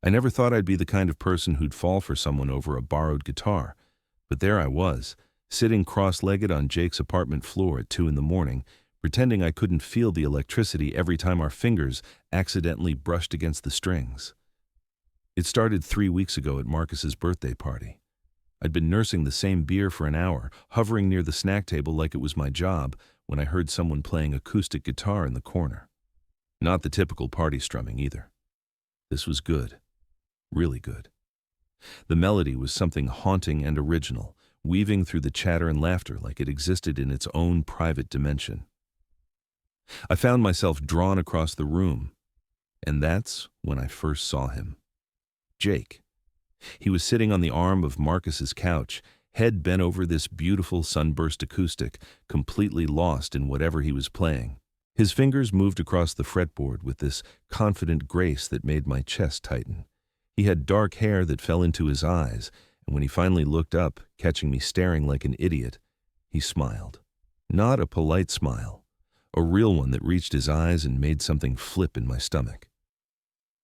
I never thought I'd be the kind of person who'd fall for someone over a borrowed guitar, but there I was, sitting cross-legged on Jake's apartment floor at 2 in the morning, pretending I couldn't feel the electricity every time our fingers accidentally brushed against the strings. It started 3 weeks ago at Marcus's birthday party. I'd been nursing the same beer for an hour, hovering near the snack table like it was my job, when I heard someone playing acoustic guitar in the corner. Not the typical party strumming either. This was good. Really good. The melody was something haunting and original, weaving through the chatter and laughter like it existed in its own private dimension. I found myself drawn across the room, and that's when I first saw him. Jake. He was sitting on the arm of Marcus's couch, head bent over this beautiful sunburst acoustic, completely lost in whatever he was playing. His fingers moved across the fretboard with this confident grace that made my chest tighten. He had dark hair that fell into his eyes, and when he finally looked up, catching me staring like an idiot, he smiled. Not a polite smile, a real one that reached his eyes and made something flip in my stomach.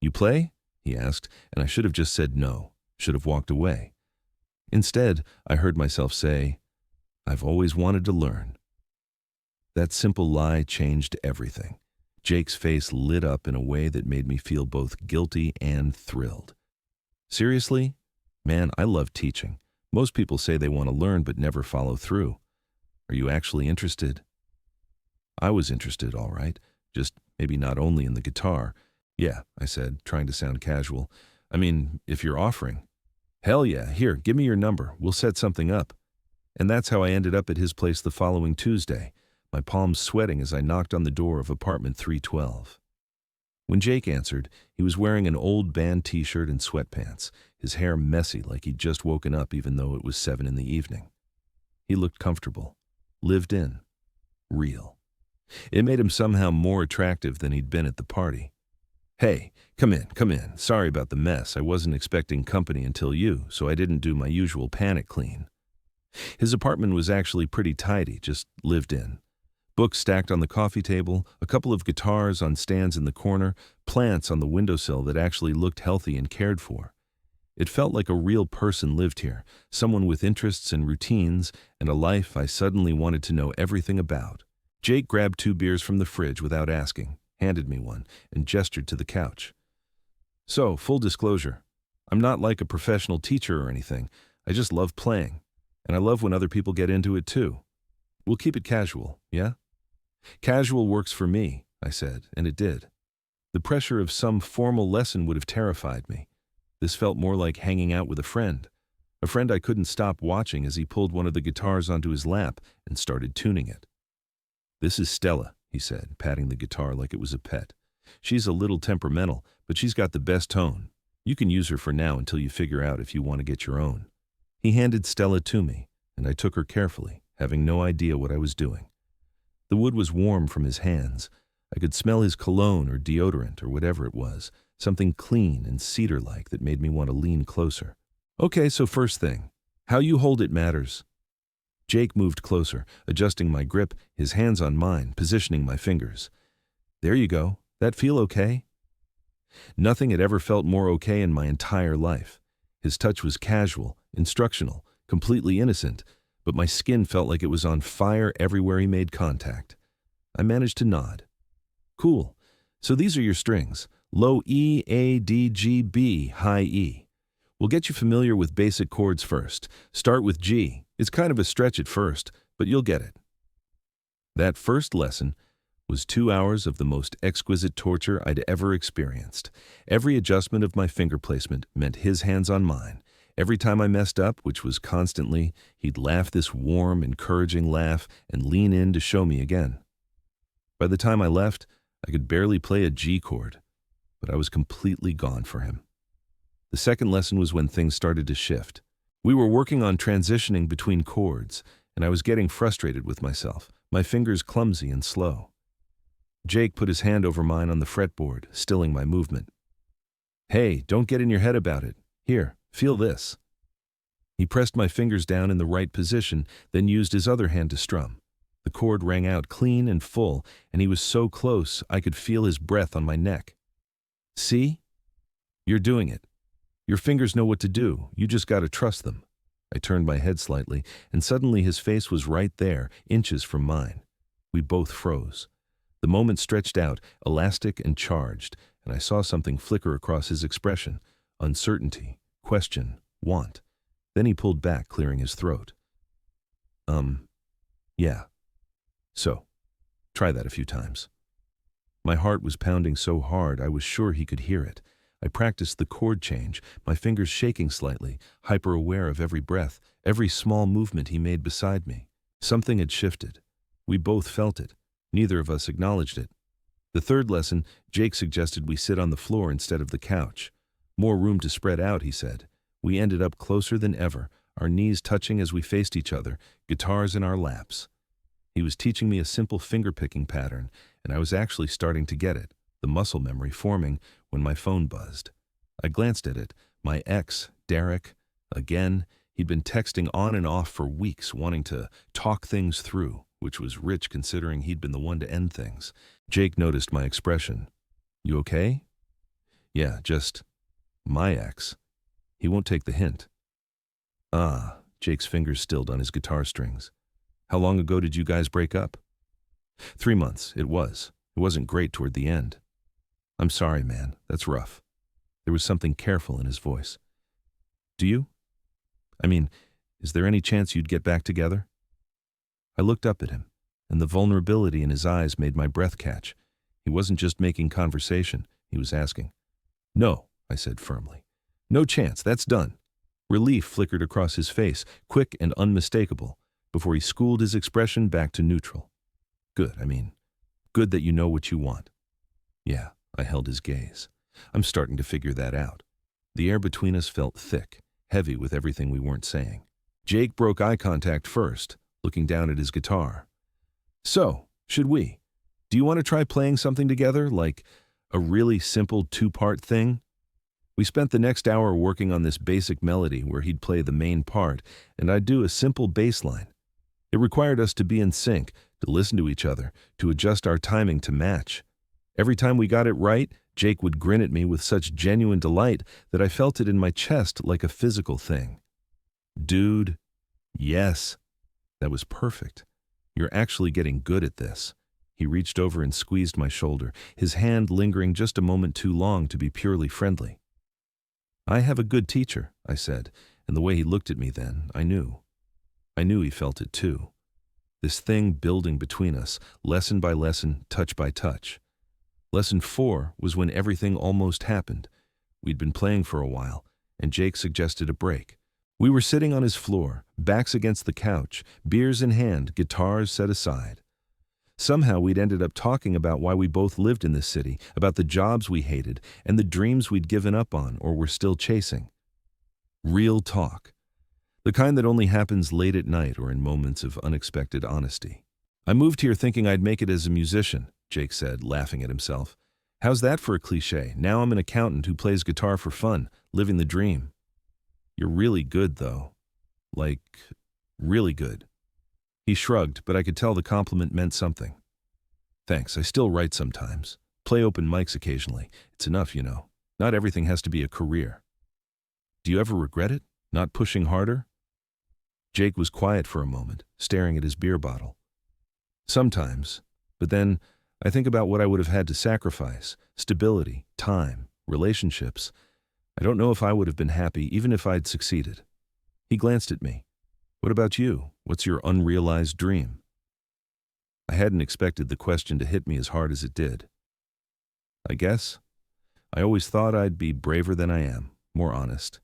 "You play?" he asked, and I should have just said no, should have walked away. Instead, I heard myself say, "I've always wanted to learn." That simple lie changed everything. Jake's face lit up in a way that made me feel both guilty and thrilled. "Seriously? Man, I love teaching. Most people say they want to learn but never follow through. Are you actually interested?" I was interested, all right, just maybe not only in the guitar. "Yeah," I said, trying to sound casual. "I mean, if you're offering." "Hell yeah, here, give me your number, we'll set something up." And that's how I ended up at his place the following Tuesday, my palms sweating as I knocked on the door of apartment 312. When Jake answered, he was wearing an old band t-shirt and sweatpants, his hair messy like he'd just woken up even though it was 7 in the evening. He looked comfortable, lived in, real. It made him somehow more attractive than he'd been at the party. "Hey, come in. Sorry about the mess. I wasn't expecting company until you, so I didn't do my usual panic clean." His apartment was actually pretty tidy, just lived in. Books stacked on the coffee table, a couple of guitars on stands in the corner, plants on the windowsill that actually looked healthy and cared for. It felt like a real person lived here, someone with interests and routines, and a life I suddenly wanted to know everything about. Jake grabbed 2 beers from the fridge without asking, handed me one, and gestured to the couch. "So, full disclosure, I'm not like a professional teacher or anything. I just love playing, and I love when other people get into it too. We'll keep it casual, yeah?" "Casual works for me," I said, and it did. The pressure of some formal lesson would have terrified me. This felt more like hanging out with a friend I couldn't stop watching as he pulled one of the guitars onto his lap and started tuning it. "This is Stella," he said, patting the guitar like it was a pet. "She's a little temperamental, but she's got the best tone. You can use her for now until you figure out if you want to get your own." He handed Stella to me, and I took her carefully, having no idea what I was doing. The wood was warm from his hands. I could smell his cologne or deodorant or whatever it was, something clean and cedar-like that made me want to lean closer. "Okay, so first thing, how you hold it matters." Jake moved closer, adjusting my grip, his hands on mine, positioning my fingers. "There you go. That feel okay?" Nothing had ever felt more okay in my entire life. His touch was casual, instructional, completely innocent, but my skin felt like it was on fire everywhere he made contact. I managed to nod. "Cool. So these are your strings. Low E, A, D, G, B, high E. We'll get you familiar with basic chords first. Start with G. It's kind of a stretch at first, but you'll get it." That first lesson was 2 hours of the most exquisite torture I'd ever experienced. Every adjustment of my finger placement meant his hands on mine. Every time I messed up, which was constantly, he'd laugh this warm, encouraging laugh and lean in to show me again. By the time I left, I could barely play a G chord, but I was completely gone for him. The second lesson was when things started to shift. We were working on transitioning between chords, and I was getting frustrated with myself, my fingers clumsy and slow. Jake put his hand over mine on the fretboard, stilling my movement. "Hey, don't get in your head about it. Here, feel this." He pressed my fingers down in the right position, then used his other hand to strum. The chord rang out clean and full, and he was so close I could feel his breath on my neck. "See?" You're doing it. Your fingers know what to do. You just gotta trust them. I turned my head slightly, and suddenly his face was right there, inches from mine. We both froze. The moment stretched out, elastic and charged, and I saw something flicker across his expression. Uncertainty, question, want. Then he pulled back, clearing his throat. Yeah. So, try that a few times. My heart was pounding so hard I was sure he could hear it. I practiced the chord change, my fingers shaking slightly, hyper-aware of every breath, every small movement he made beside me. Something had shifted. We both felt it. Neither of us acknowledged it. The third lesson, Jake suggested we sit on the floor instead of the couch. More room to spread out, he said. We ended up closer than ever, our knees touching as we faced each other, guitars in our laps. He was teaching me a simple finger-picking pattern, and I was actually starting to get it, the muscle memory forming, when my phone buzzed. I glanced at it. My ex, Derek. Again, he'd been texting on and off for weeks, wanting to talk things through, which was rich considering he'd been the one to end things. Jake noticed my expression. You okay? Yeah, just my ex. He won't take the hint. Ah, Jake's fingers stilled on his guitar strings. How long ago did you guys break up? 3 months, it was. It wasn't great toward the end. I'm sorry, man. That's rough. There was something careful in his voice. Do you? I mean, is there any chance you'd get back together? I looked up at him, and the vulnerability in his eyes made my breath catch. He wasn't just making conversation, he was asking. No, I said firmly. No chance, that's done. Relief flickered across his face, quick and unmistakable, before he schooled his expression back to neutral. Good that you know what you want. Yeah, I held his gaze. I'm starting to figure that out. The air between us felt thick, heavy with everything we weren't saying. Jake broke eye contact first, looking down at his guitar. So, should we? Do you want to try playing something together, like a really simple 2-part thing? We spent the next hour working on this basic melody where he'd play the main part, and I'd do a simple bass line. It required us to be in sync, to listen to each other, to adjust our timing to match. Every time we got it right, Jake would grin at me with such genuine delight that I felt it in my chest like a physical thing. Dude, yes. That was perfect. You're actually getting good at this. He reached over and squeezed my shoulder, his hand lingering just a moment too long to be purely friendly. I have a good teacher, I said, and the way he looked at me then, I knew. I knew he felt it too. This thing building between us, lesson by lesson, touch by touch. Lesson 4 was when everything almost happened. We'd been playing for a while, and Jake suggested a break. We were sitting on his floor, backs against the couch, beers in hand, guitars set aside. Somehow we'd ended up talking about why we both lived in this city, about the jobs we hated, and the dreams we'd given up on or were still chasing. Real talk. The kind that only happens late at night or in moments of unexpected honesty. I moved here thinking I'd make it as a musician, Jake said, laughing at himself. How's that for a cliche? Now I'm an accountant who plays guitar for fun, living the dream. You're really good, though. Like, really good. He shrugged, but I could tell the compliment meant something. Thanks, I still write sometimes. Play open mics occasionally. It's enough, you know. Not everything has to be a career. Do you ever regret it? Not pushing harder? Jake was quiet for a moment, staring at his beer bottle. Sometimes, but then I think about what I would have had to sacrifice. Stability, time, relationships. I don't know if I would have been happy even if I'd succeeded. He glanced at me. What about you? What's your unrealized dream? I hadn't expected the question to hit me as hard as it did. I guess. I always thought I'd be braver than I am, more honest.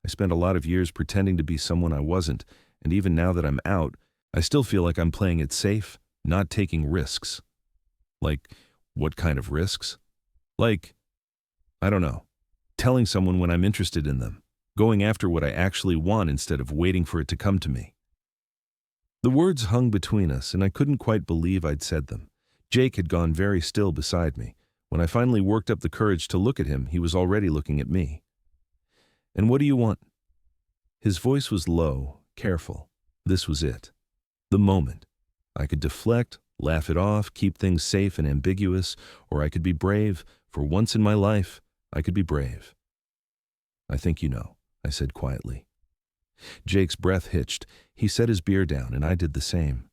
I spent a lot of years pretending to be someone I wasn't, and even now that I'm out, I still feel like I'm playing it safe, not taking risks. Like, what kind of risks? Like, I don't know, telling someone when I'm interested in them, going after what I actually want instead of waiting for it to come to me. The words hung between us, and I couldn't quite believe I'd said them. Jake had gone very still beside me. When I finally worked up the courage to look at him, he was already looking at me. And what do you want? His voice was low, careful. This was it. The moment. I could deflect, laugh it off, keep things safe and ambiguous, or I could be brave. For once in my life, I could be brave. I think you know, I said quietly. Jake's breath hitched. He set his beer down, and I did the same.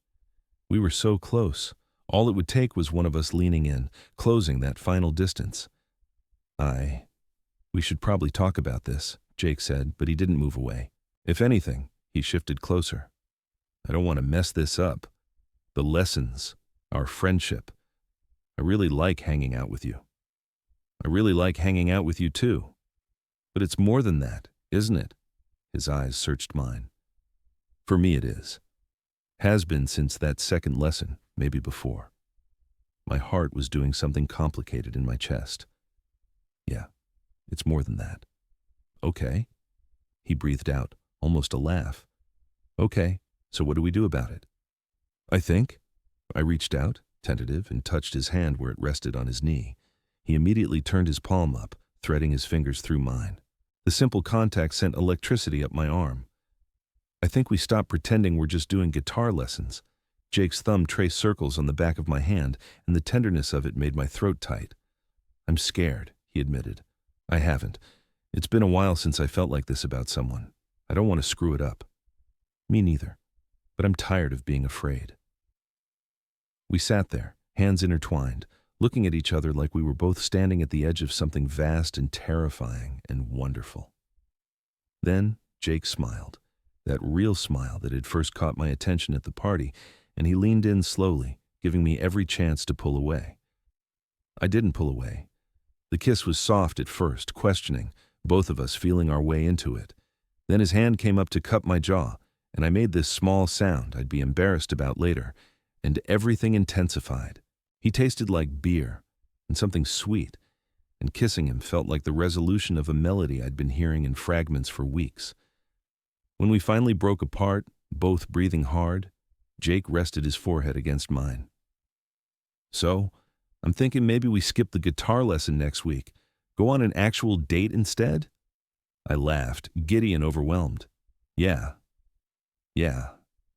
We were so close. All it would take was one of us leaning in, closing that final distance. We should probably talk about this, Jake said, but he didn't move away. If anything, he shifted closer. I don't want to mess this up. The lessons, our friendship. I really like hanging out with you. I really like hanging out with you too. But it's more than that, isn't it? His eyes searched mine. For me it is. Has been since that second lesson, maybe before. My heart was doing something complicated in my chest. Yeah, it's more than that. Okay. He breathed out, almost a laugh. Okay, so what do we do about it? I reached out, tentative, and touched his hand where it rested on his knee. He immediately turned his palm up, threading his fingers through mine. The simple contact sent electricity up my arm. I think we stop pretending we're just doing guitar lessons. Jake's thumb traced circles on the back of my hand, and the tenderness of it made my throat tight. I'm scared, he admitted. I haven't. It's been a while since I felt like this about someone. I don't want to screw it up. Me neither. But I'm tired of being afraid. We sat there, hands intertwined, looking at each other like we were both standing at the edge of something vast and terrifying and wonderful. Then Jake smiled, that real smile that had first caught my attention at the party, and he leaned in slowly, giving me every chance to pull away. I didn't pull away. The kiss was soft at first, questioning, both of us feeling our way into it. Then his hand came up to cup my jaw, and I made this small sound I'd be embarrassed about later, and everything intensified. He tasted like beer, and something sweet, and kissing him felt like the resolution of a melody I'd been hearing in fragments for weeks. When we finally broke apart, both breathing hard, Jake rested his forehead against mine. So, I'm thinking maybe we skip the guitar lesson next week, go on an actual date instead? I laughed, giddy and overwhelmed. Yeah,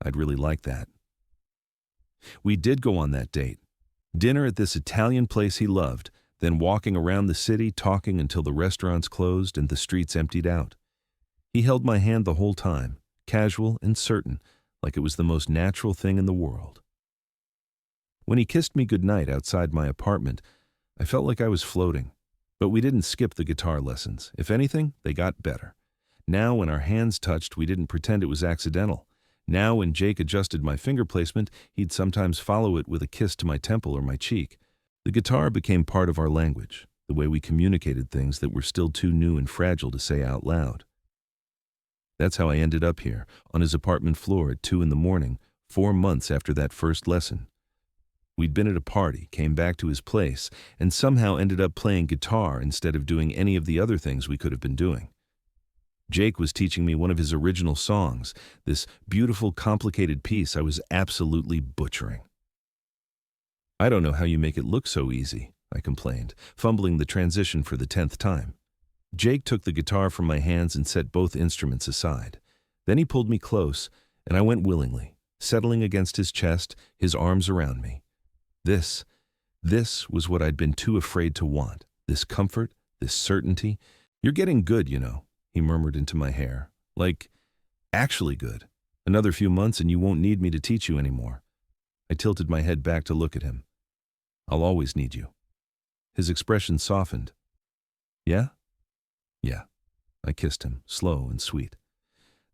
I'd really like that. We did go on that date. Dinner at this Italian place he loved, then walking around the city talking until the restaurants closed and the streets emptied out. He held my hand the whole time, casual and certain, like it was the most natural thing in the world. When he kissed me goodnight outside my apartment, I felt like I was floating. But we didn't skip the guitar lessons. If anything, they got better. Now when our hands touched, we didn't pretend it was accidental. Now when Jake adjusted my finger placement, he'd sometimes follow it with a kiss to my temple or my cheek. The guitar became part of our language, the way we communicated things that were still too new and fragile to say out loud. That's how I ended up here, on his apartment floor at 2 a.m, 4 months after that first lesson. We'd been at a party, came back to his place, and somehow ended up playing guitar instead of doing any of the other things we could have been doing. Jake was teaching me one of his original songs, this beautiful, complicated piece I was absolutely butchering. I don't know how you make it look so easy, I complained, fumbling the transition for the 10th time. Jake took the guitar from my hands and set both instruments aside. Then he pulled me close, and I went willingly, settling against his chest, his arms around me. This was what I'd been too afraid to want, this comfort, this certainty. You're getting good, you know, he murmured into my hair. Like, actually good. Another few months and you won't need me to teach you anymore. I tilted my head back to look at him. I'll always need you. His expression softened. Yeah? Yeah. I kissed him, slow and sweet.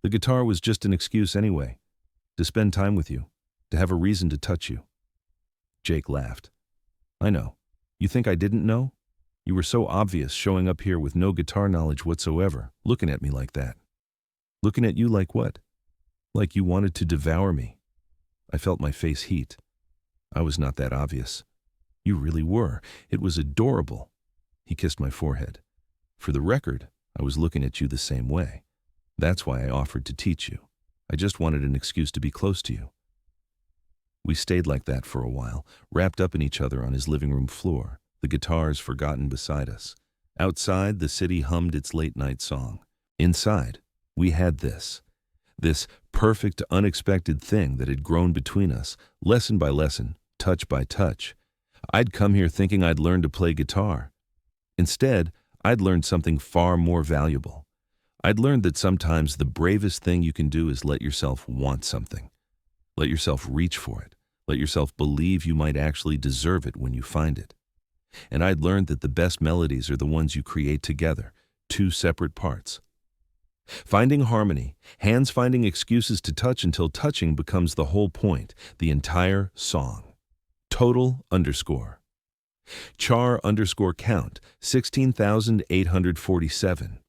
The guitar was just an excuse anyway, to spend time with you, to have a reason to touch you. Jake laughed. I know. You think I didn't know? You were so obvious showing up here with no guitar knowledge whatsoever, looking at me like that. Looking at you like what? Like you wanted to devour me. I felt my face heat. I was not that obvious. You really were. It was adorable. He kissed my forehead. For the record, I was looking at you the same way. That's why I offered to teach you. I just wanted an excuse to be close to you. We stayed like that for a while, wrapped up in each other on his living room floor, the guitars forgotten beside us. Outside, the city hummed its late-night song. Inside, we had this perfect, unexpected thing that had grown between us, lesson by lesson, touch by touch. I'd come here thinking I'd learn to play guitar. Instead, I'd learned something far more valuable. I'd learned that sometimes the bravest thing you can do is let yourself want something. Let yourself reach for it. Let yourself believe you might actually deserve it when you find it. And I'd learned that the best melodies are the ones you create together, two separate parts. Finding harmony, hands finding excuses to touch until touching becomes the whole point, the entire song. Total _ char _ count 16,847.